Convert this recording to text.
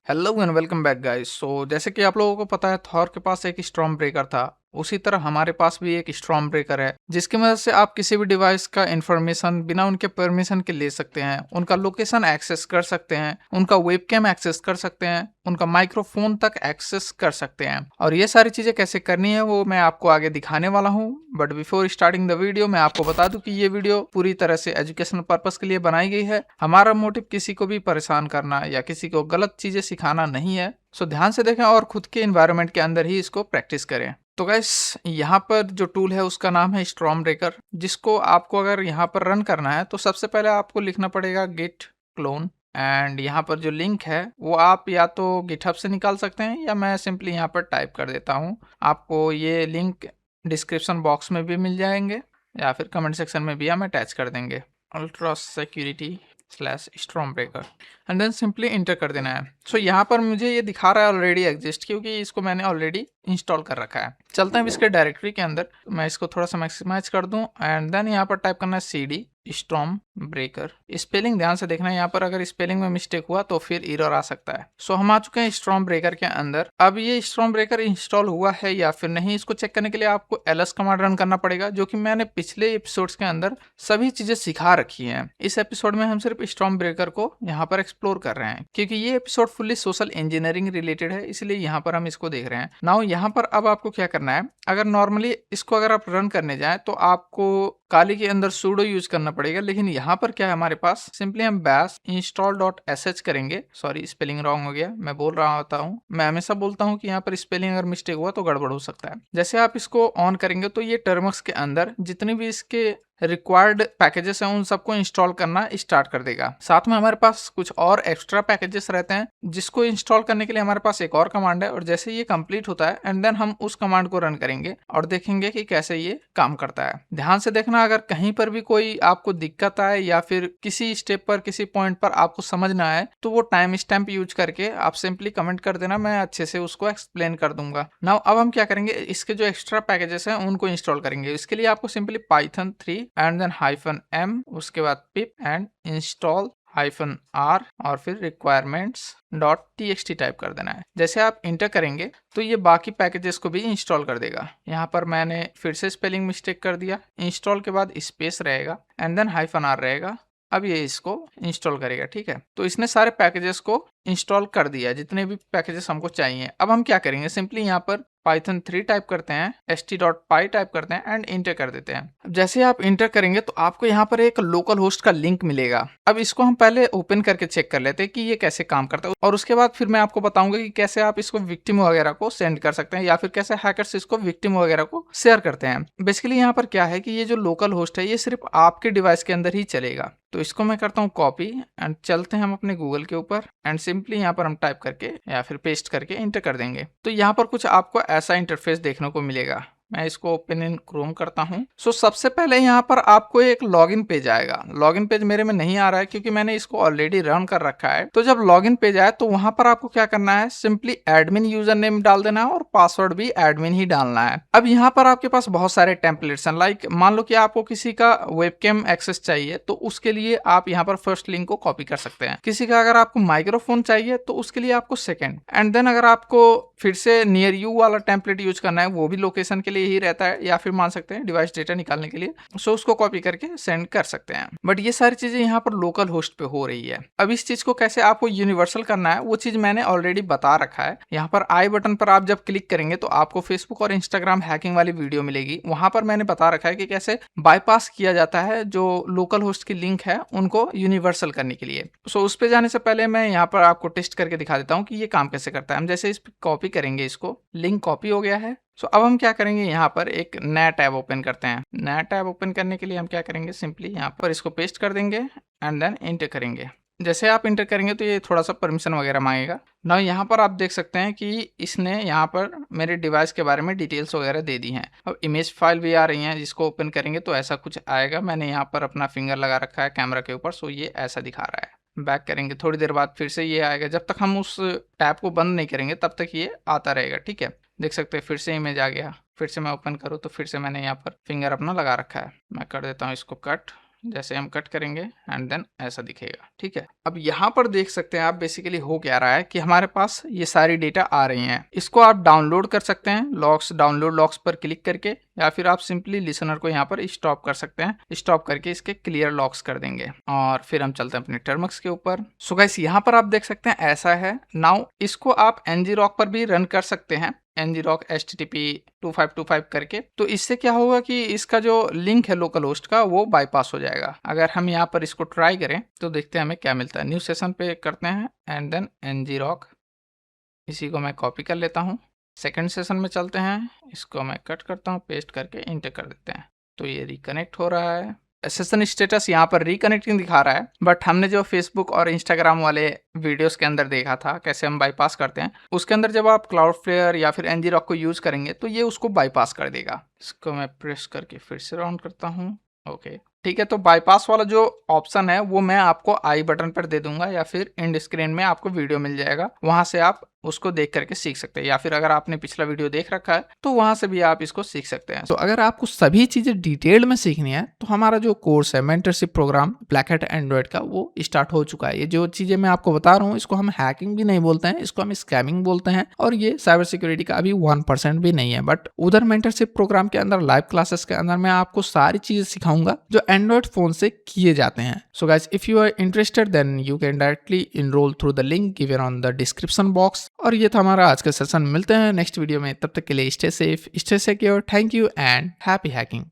Hello and welcome back guys. So जैसे कि आप लोगों को पता है, थॉर के पास एक स्टॉर्म ब्रेकर था। उसी तरह हमारे पास भी एक स्टॉर्म ब्रेकर है, जिसकी मदद से आप किसी भी डिवाइस का इंफॉर्मेशन बिना उनके परमिशन के ले सकते हैं। उनका लोकेशन एक्सेस कर सकते हैं, उनका वेबकैम एक्सेस कर सकते हैं, उनका माइक्रोफोन तक एक्सेस कर सकते हैं। और ये सारी चीजें कैसे करनी है वो मैं आपको आगे दिखाने वाला हूँ। But before starting the video मैं आपको बता दूं कि ये वीडियो पूरी तरह से एजुकेशनल पर्पस के लिए बनाई गई है। हमारा मोटिव किसी को भी परेशान करना या किसी को गलत चीजें सिखाना नहीं है। सो ध्यान से देखें और खुद के एनवायरनमेंट के अंदर ही इसको प्रैक्टिस करें। तो गैस, यहाँ पर जो टूल है उसका नाम है स्टॉर्म ब्रेकर, जिसको आपको अगर यहाँ पर रन करना है तो सबसे पहले आपको लिखना पड़ेगा git clone। एंड यहाँ पर जो लिंक है वो आप या तो गिटहब से निकाल सकते हैं या मैं सिंपली यहाँ पर टाइप कर देता हूँ। आपको ये लिंक डिस्क्रिप्शन बॉक्स में भी मिल जाएंगे या फिर कमेंट सेक्शन में भी हम अटैच कर देंगे। Ultra security slash storm breaker and then simply enter कर देना है। सो यहाँ पर मुझे ये दिखा रहा है ऑलरेडी एग्जिस्ट, क्योंकि इसको मैंने ऑलरेडी इंस्टॉल कर रखा है। चलते हैं इसके डायरेक्टरी के अंदर। मैं इसको थोड़ा सा मैक्सिमाइज कर दूं एंड देन यहाँ पर टाइप करना है cd स्टॉर्म ब्रेकर। स्पेलिंग ध्यान से देखना है, यहाँ पर अगर स्पेलिंग में मिस्टेक हुआ तो फिर एरर आ सकता है। सो हम आ चुके हैं स्टॉर्म ब्रेकर के अंदर। अब ये स्टॉर्म ब्रेकर इंस्टॉल हुआ है या फिर नहीं, इसको चेक करने के लिए आपको ls कमांड रन करना पड़ेगा, जो कि मैंने पिछले एपिसोड्स के अंदर सभी चीजें सिखा रखी हैं। इस एपिसोड में हम सिर्फ स्टॉर्म ब्रेकर को यहाँ पर एक्सप्लोर कर रहे हैं, क्योंकि ये episode fully social engineering related है, इसलिए यहाँ पर हम इसको देख रहे हैं। नाउ यहाँ पर अब आपको क्या करना है, अगर नॉर्मली इसको अगर आप रन करने जाएं तो आपको काली के अंदर sudo यूज करना पड़ेगा, लेकिन यहाँ पर क्या है हमारे पास, सिंपली हम bash install.sh करेंगे। सॉरी, स्पेलिंग रॉन्ग हो गया, मैं बोल रहा होता हूँ, मैं हमेशा बोलता हूँ कि यहाँ पर स्पेलिंग अगर मिस्टेक हुआ तो गड़बड़ हो सकता है। जैसे आप इसको ऑन करेंगे तो ये टर्मक्स के अंदर जितनी भी इसके रिक्वायर्ड पैकेजेस हैं उन सबको इंस्टॉल करना स्टार्ट कर देगा। साथ में हमारे पास कुछ और एक्स्ट्रा पैकेजेस रहते हैं, जिसको इंस्टॉल करने के लिए हमारे पास एक और कमांड है। और जैसे ये कंप्लीट होता है एंड देन हम उस कमांड को रन करेंगे और देखेंगे कि कैसे ये काम करता है। ध्यान से देखना, अगर कहीं पर भी कोई आपको दिक्कत आए या फिर किसी स्टेप पर किसी पॉइंट पर आपको समझ ना आए तो वो टाइम स्टैम्प यूज करके आप सिंपली कमेंट कर देना, मैं अच्छे से उसको एक्सप्लेन कर दूंगा। नाउ अब हम क्या करेंगे, इसके जो एक्स्ट्रा पैकेजेस हैं उनको इंस्टॉल करेंगे। इसके लिए आपको simply Python 3 and then -m, उसके बाद पिप एंड इंस्टॉल -r और फिर requirements.txt टाइप कर देना है। जैसे आप इंटर करेंगे तो ये बाकी पैकेजेस को भी इंस्टॉल कर देगा। यहाँ पर मैंने फिर से स्पेलिंग मिस्टेक कर दिया, इंस्टॉल के बाद स्पेस रहेगा एंड देन -r रहेगा। अब ये इसको इंस्टॉल करेगा, ठीक है। तो इसने सारे पैकेजेस को इंस्टॉल कर दिया, जितने भी पैकेजेस हमको चाहिए। अब हम क्या करेंगे, सिंपली यहाँ पर पाइथन 3 टाइप करते हैं, st.py टाइप करते हैं एंड इंटर कर देते हैं। अब जैसे आप इंटर करेंगे तो आपको यहाँ पर एक लोकल होस्ट का लिंक मिलेगा। अब इसको हम पहले ओपन करके चेक कर लेते हैं कि ये कैसे काम करता है, और उसके बाद फिर मैं आपको बताऊंगा कि कैसे आप इसको विक्टिम वगैरह को सेंड कर सकते हैं या फिर कैसे हैकर्स इसको विक्टिम वगैरह को शेयर करते हैं। बेसिकली यहाँ पर क्या है कि ये जो लोकल होस्ट है ये सिर्फ आपके डिवाइस के अंदर ही चलेगा। तो इसको मैं करता हूँ कॉपी एंड चलते हैं हम अपने गूगल के ऊपर एंड सिंपली यहाँ पर हम टाइप करके या फिर पेस्ट करके इंटर कर देंगे। तो यहाँ पर कुछ आपको ऐसा इंटरफेस देखने को मिलेगा। मैं इसको ओपन इन क्रोम करता हूँ। सो सबसे पहले यहाँ पर आपको एक लॉगिन पेज आएगा। लॉगिन पेज मेरे में नहीं आ रहा है क्योंकि मैंने इसको ऑलरेडी रन कर रखा है। तो जब लॉगिन पेज आए तो वहां पर आपको क्या करना है, सिंपली एडमिन यूजर नेम डाल देना है और पासवर्ड भी एडमिन ही डालना है। अब यहाँ पर आपके पास बहुत सारे टेम्पलेट्स हैं। लाइक मान लो कि आपको किसी का वेबकैम एक्सेस चाहिए तो उसके लिए आप यहाँ पर फर्स्ट लिंक को कॉपी कर सकते हैं। किसी का अगर आपको माइक्रोफोन चाहिए तो उसके लिए आपको सेकेंड, एंड देन अगर आपको फिर से नियर यू वाला टेम्पलेट यूज करना है, वो भी लोकेशन के लिए ही रहता है, या फिर मान सकते हैं डिवाइस डेटा निकालने के लिए, सो उसको कॉपी करके सेंड कर सकते हैं। बट ये सारी चीजें यहाँ पर लोकल होस्ट पे हो रही है। अब इस चीज को कैसे आपको यूनिवर्सल करना है वो चीज मैंने ऑलरेडी बता रखा है। यहाँ पर आई बटन पर आप जब क्लिक करेंगे तो आपको फेसबुक और इंस्टाग्राम हैकिंग वाली वीडियो मिलेगी। वहां पर मैंने बता रखा है कि कैसे बाईपास किया जाता है जो लोकल होस्ट की लिंक है उनको यूनिवर्सल करने के लिए। सो उस पर जाने से पहले मैं यहाँ पर आपको टेस्ट करके दिखा देता हूँ कि ये काम कैसे करता है। हम जैसे इस पर कॉपी करेंगे, इसको लिंक कॉपी हो गया है। सो अब हम क्या करेंगे, यहाँ पर एक नया टैब ओपन करते हैं। नया टैब ओपन करने के लिए हम क्या करेंगे, सिंपली यहाँ पर इसको पेस्ट कर देंगे एंड देन इंटर करेंगे। जैसे आप इंटर करेंगे तो ये थोड़ा सा परमिशन वगैरह मांगेगा ना। यहाँ पर आप देख सकते हैं कि इसने यहाँ पर मेरे डिवाइस के बारे में डिटेल्स वगैरह दे दी हैं। अब इमेज फाइल भी आ रही हैं, जिसको ओपन करेंगे तो ऐसा कुछ आएगा। मैंने यहाँ पर अपना फिंगर लगा रखा है कैमरा के ऊपर, सो ये ऐसा दिखा रहा है। बैक करेंगे, थोड़ी देर बाद फिर से ये आएगा। जब तक हम उस टैब को बंद नहीं करेंगे तब तक ये आता रहेगा, ठीक है। देख सकते हैं फिर से इमेज आ गया। फिर से मैं ओपन करूँ तो फिर से मैंने यहाँ पर फिंगर अपना लगा रखा है। मैं कर देता हूँ इसको कट जैसे हम कट करेंगे एंड देन ऐसा दिखेगा, ठीक है। अब यहाँ पर देख सकते हैं आप बेसिकली हो क्या रहा है कि हमारे पास ये सारी डेटा आ रही हैं। इसको आप डाउनलोड कर सकते हैं लॉग्स, डाउनलोड लॉग्स पर क्लिक करके, या फिर आप सिंपली लिसनर को यहाँ पर स्टॉप कर सकते हैं। स्टॉप करके इसके क्लियर लॉग्स कर देंगे और फिर हम चलते हैं अपने टर्मिक्स के ऊपर। सो गाइस यहाँ पर आप देख सकते हैं ऐसा है। नाउ इसको आप ngrok पर भी रन कर सकते हैं, ngrok http 2525 करके। तो इससे क्या होगा कि इसका जो लिंक है लोकल होस्ट का वो बाईपास हो जाएगा। अगर हम यहाँ पर इसको ट्राई करें तो देखते हैं हमें क्या मिलता है। न्यू सेशन पे करते हैं एंड देन ngrok, इसी को मैं कॉपी कर लेता हूँ। सेकंड सेशन में चलते हैं, इसको मैं कट करता हूँ, पेस्ट करके इंटर कर देते हैं। तो ये रिकनेक्ट हो रहा है। सेशन स्टेटस यहाँ पर रिकनेक्टिंग दिखा रहा है, बट हमने जो फेसबुक और इंस्टाग्राम वाले वीडियोस के अंदर देखा था कैसे हम बाईपास करते हैं, उसके अंदर जब आप क्लाउडफ्लेयर या फिर ngrok को यूज करेंगे तो ये उसको बाईपास कर देगा। इसको मैं प्रेस करके फिर से राउंड करता हूँ। ओके, ठीक है। तो बाईपास वाला जो ऑप्शन है वो मैं आपको आई बटन पर दे दूंगा, या फिर एंड स्क्रीन में आपको वीडियो मिल जाएगा, वहां से आप उसको देख करके सीख सकते हैं। या फिर अगर आपने पिछला वीडियो देख रखा है तो वहां से भी आप इसको सीख सकते हैं। तो अगर आपको सभी चीजें डिटेल में सीखनी है तो हमारा जो कोर्स है mentorship program black hat Android का, वो स्टार्ट हो चुका है। ये जो चीजें मैं आपको बता रहा हूँ इसको हम हैकिंग भी नहीं बोलते हैं, इसको हम स्कैमिंग बोलते हैं, और ये साइबर सिक्योरिटी का अभी 1% भी नहीं है। बट उधर मेंटरशिप प्रोग्राम के अंदर लाइव क्लासेस के अंदर मैं आपको सारी चीजें सिखाऊंगा जो एंड्रॉइड फोन से किए जाते हैं। So guys, if you are interested then you can directly enroll through the link given on the description box. और ये था हमारा आज का सेशन। मिलते हैं नेक्स्ट वीडियो में, तब तक के लिए stay safe, stay secure. Thank you and happy hacking.